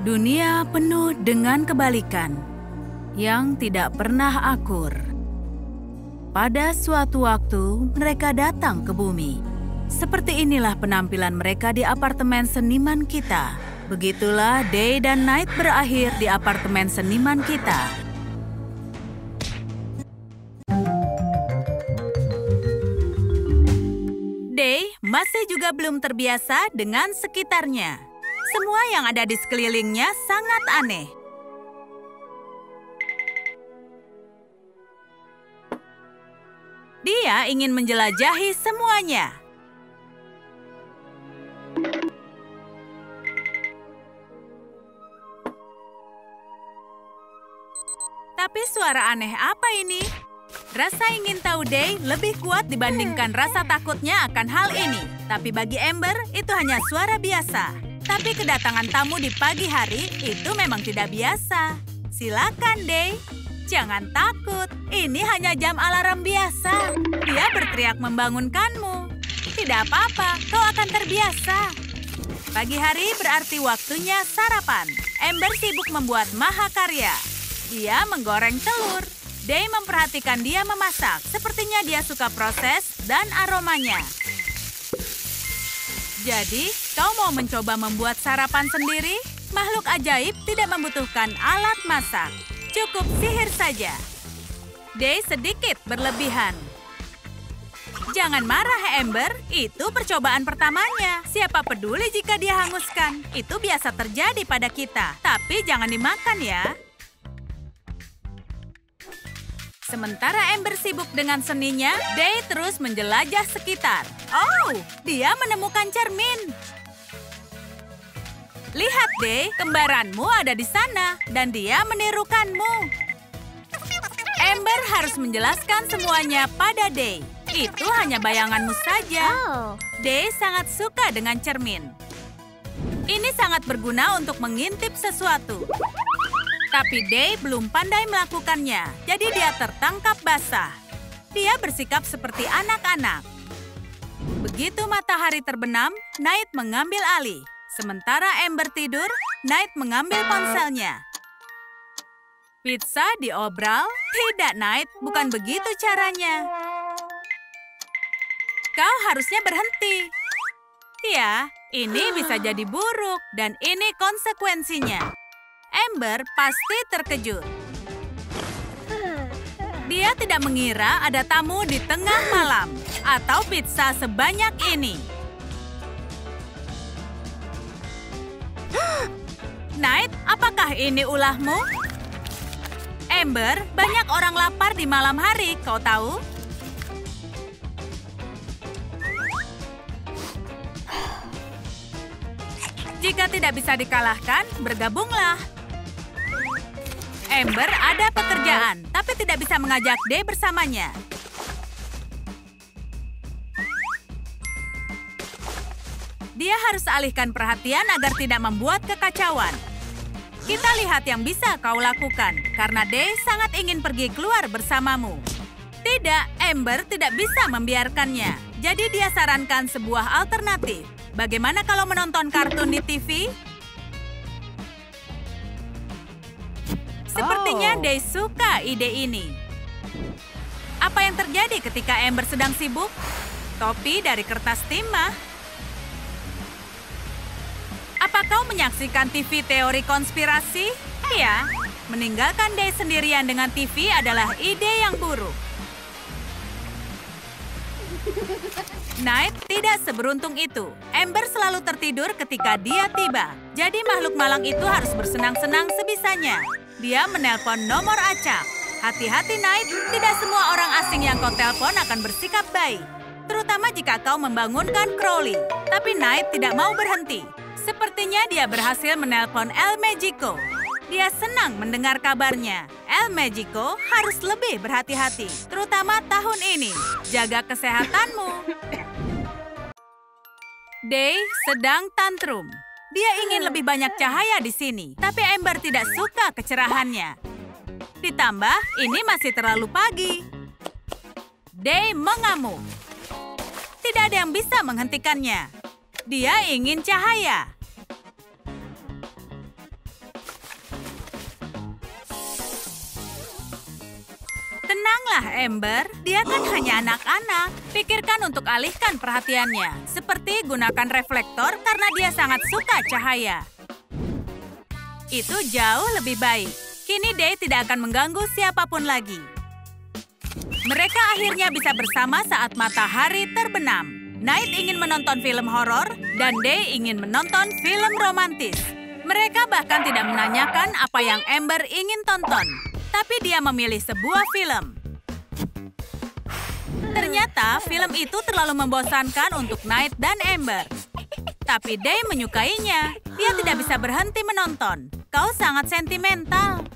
Dunia penuh dengan kebalikan yang tidak pernah akur. Pada suatu waktu, mereka datang ke bumi. Seperti inilah penampilan mereka di apartemen seniman kita. Begitulah Day dan Night berakhir di apartemen seniman kita. Day masih juga belum terbiasa dengan sekitarnya. Semua yang ada di sekelilingnya sangat aneh. Dia ingin menjelajahi semuanya. Tapi suara aneh apa ini? Rasa ingin tahu Day lebih kuat dibandingkan rasa takutnya akan hal ini. Tapi bagi Amber, itu hanya suara biasa. Tapi kedatangan tamu di pagi hari itu memang tidak biasa. Silakan, Day. Jangan takut, ini hanya jam alarm biasa. Dia berteriak membangunkanmu. Tidak apa-apa, kau akan terbiasa. Pagi hari berarti waktunya sarapan. Amber sibuk membuat mahakarya. Dia menggoreng telur. Day memperhatikan dia memasak. Sepertinya dia suka proses dan aromanya. Jadi, kau mau mencoba membuat sarapan sendiri? Makhluk ajaib tidak membutuhkan alat masak. Cukup sihir saja. Day sedikit berlebihan. Jangan marah, Amber. Itu percobaan pertamanya. Siapa peduli jika dia hanguskan? Itu biasa terjadi pada kita. Tapi jangan dimakan ya. Sementara Amber sibuk dengan seninya, Day terus menjelajah sekitar. Oh, dia menemukan cermin. Lihat, Day, kembaranmu ada di sana dan dia menirukanmu. Amber harus menjelaskan semuanya pada Day. Itu hanya bayanganmu saja. Day sangat suka dengan cermin. Ini sangat berguna untuk mengintip sesuatu. Tapi Day belum pandai melakukannya, jadi dia tertangkap basah. Dia bersikap seperti anak-anak. Begitu matahari terbenam, Night mengambil alih. Sementara Amber tidur, Night mengambil ponselnya. Pizza diobral? Tidak, Night, bukan begitu caranya. Kau harusnya berhenti. Ya, ini bisa jadi buruk, dan ini konsekuensinya. Amber pasti terkejut. Dia tidak mengira ada tamu di tengah malam atau pizza sebanyak ini. Night, apakah ini ulahmu? Amber, banyak orang lapar di malam hari, kau tahu? Jika tidak bisa dikalahkan, bergabunglah. Amber ada pekerjaan, tapi tidak bisa mengajak Day bersamanya. Dia harus alihkan perhatian agar tidak membuat kekacauan. Kita lihat yang bisa kau lakukan, karena Day sangat ingin pergi keluar bersamamu. Tidak, Amber tidak bisa membiarkannya. Jadi dia sarankan sebuah alternatif. Bagaimana kalau menonton kartun di TV? Sepertinya Day suka ide ini. Apa yang terjadi ketika Amber sedang sibuk? Topi dari kertas timah. Apa kau menyaksikan TV teori konspirasi? Iya, meninggalkan Day sendirian dengan TV adalah ide yang buruk. Night tidak seberuntung itu. Amber selalu tertidur ketika dia tiba. Jadi makhluk malang itu harus bersenang-senang sebisanya. Dia menelpon nomor acak. Hati-hati, Night. Tidak semua orang asing yang kau telepon akan bersikap baik. Terutama jika kau membangunkan Crowley. Tapi Night tidak mau berhenti. Sepertinya dia berhasil menelpon El Magico. Dia senang mendengar kabarnya. El Magico harus lebih berhati-hati. Terutama tahun ini. Jaga kesehatanmu. Day sedang tantrum. Dia ingin lebih banyak cahaya di sini, tapi Amber tidak suka kecerahannya. Ditambah, ini masih terlalu pagi. Day mengamuk. Tidak ada yang bisa menghentikannya. Dia ingin cahaya. Tenanglah, Ember. Dia kan hanya anak-anak. Pikirkan untuk alihkan perhatiannya. Seperti gunakan reflektor karena dia sangat suka cahaya. Itu jauh lebih baik. Kini Day tidak akan mengganggu siapapun lagi. Mereka akhirnya bisa bersama saat matahari terbenam. Night ingin menonton film horor dan Day ingin menonton film romantis. Mereka bahkan tidak menanyakan apa yang Ember ingin tonton. Tapi dia memilih sebuah film. Ternyata film itu terlalu membosankan untuk Night dan Ember. Tapi Day menyukainya. Dia tidak bisa berhenti menonton. Kau sangat sentimental.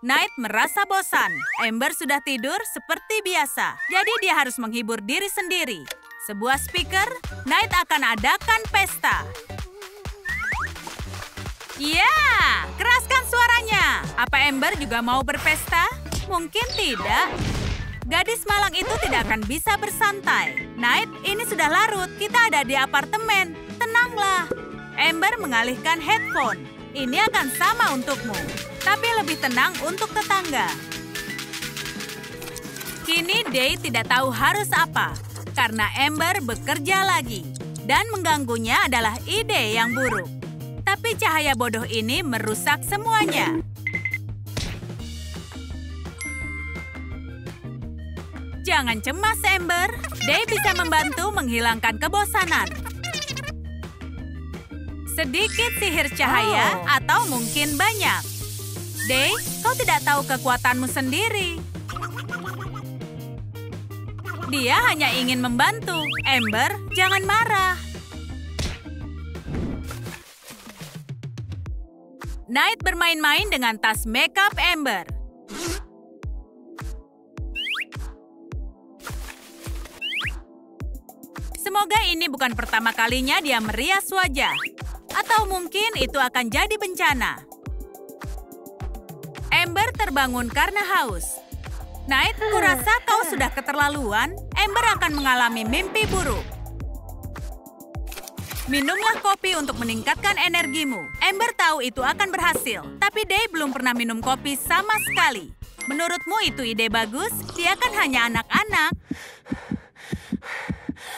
Night merasa bosan. Ember sudah tidur seperti biasa. Jadi dia harus menghibur diri sendiri. Sebuah speaker, Night akan adakan pesta. Ya, keraskan suaranya. Apa Ember juga mau berpesta? Mungkin tidak. Gadis malang itu tidak akan bisa bersantai. Night, ini sudah larut. Kita ada di apartemen. Tenanglah. Ember mengalihkan headphone. Ini akan sama untukmu. Tapi lebih tenang untuk tetangga. Kini Day tidak tahu harus apa. Karena Ember bekerja lagi. Dan mengganggunya adalah ide yang buruk. Tapi cahaya bodoh ini merusak semuanya. Jangan cemas, Ember. Day bisa membantu menghilangkan kebosanan. Sedikit sihir cahaya atau mungkin banyak. Day, kau tidak tahu kekuatanmu sendiri. Dia hanya ingin membantu. Ember, jangan marah. Night bermain-main dengan tas makeup Ember. Semoga ini bukan pertama kalinya dia merias wajah. Atau mungkin itu akan jadi bencana. Ember terbangun karena haus. Night, kurasa kau sudah keterlaluan. Ember akan mengalami mimpi buruk. Minumlah kopi untuk meningkatkan energimu. Ember tahu itu akan berhasil. Tapi Day belum pernah minum kopi sama sekali. Menurutmu itu ide bagus? Dia kan hanya anak-anak.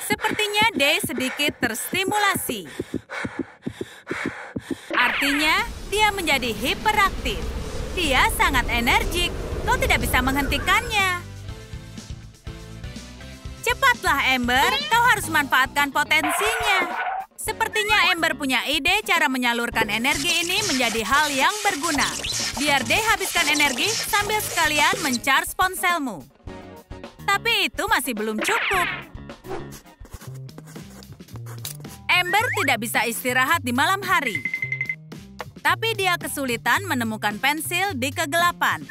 Sepertinya Day sedikit terstimulasi. Artinya, dia menjadi hiperaktif. Dia sangat energik. Kau tidak bisa menghentikannya. Cepatlah, Ember. Kau harus manfaatkan potensinya. Sepertinya Ember punya ide cara menyalurkan energi ini menjadi hal yang berguna. Biar Day habiskan energi sambil sekalian mencharge ponselmu. Tapi itu masih belum cukup. Ember tidak bisa istirahat di malam hari. Tapi dia kesulitan menemukan pensil di kegelapan.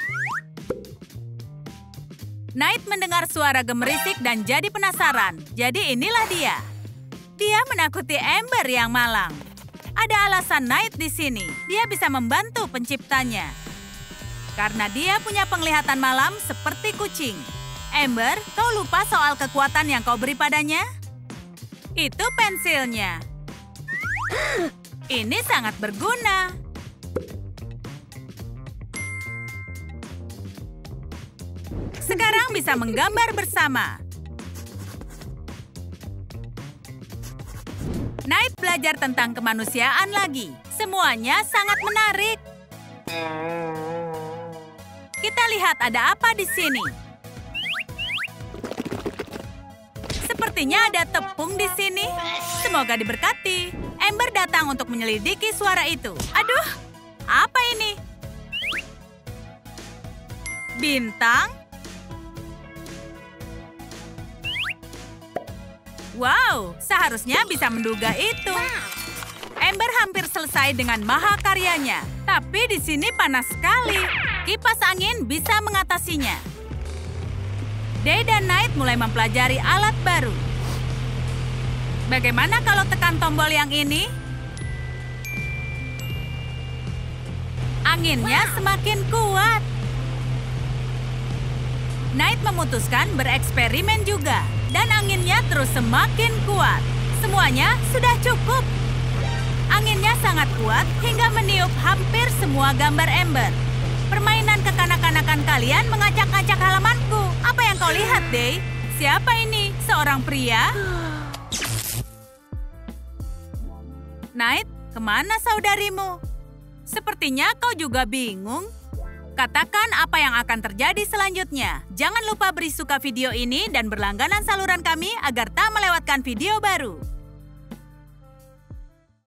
Night mendengar suara gemerisik dan jadi penasaran. Jadi inilah dia. Dia menakuti Ember yang malang. Ada alasan Night di sini. Dia bisa membantu penciptanya. Karena dia punya penglihatan malam seperti kucing. Ember, kau lupa soal kekuatan yang kau beri padanya? Itu pensilnya. Ini sangat berguna. Sekarang bisa menggambar bersama. Night belajar tentang kemanusiaan lagi. Semuanya sangat menarik. Kita lihat ada apa di sini. Sepertinya ada tepung di sini. Semoga diberkati. Ember datang untuk menyelidiki suara itu. Aduh, apa ini? Bintang? Wow, seharusnya bisa menduga itu. Ember hampir selesai dengan mahakaryanya. Tapi di sini panas sekali. Kipas angin bisa mengatasinya. Day dan Night mulai mempelajari alat baru. Bagaimana kalau tekan tombol yang ini? Anginnya semakin kuat. Night memutuskan bereksperimen juga. Dan anginnya terus semakin kuat. Semuanya sudah cukup. Anginnya sangat kuat hingga meniup hampir semua gambar Ember. Permainan kekanak-kanakan kalian mengacak-ngacak halamanku. Apa yang kau lihat, Day? Siapa ini? Seorang pria? Knight, kemana saudarimu? Sepertinya kau juga bingung. Katakan apa yang akan terjadi selanjutnya. Jangan lupa beri suka video ini dan berlangganan saluran kami agar tak melewatkan video baru.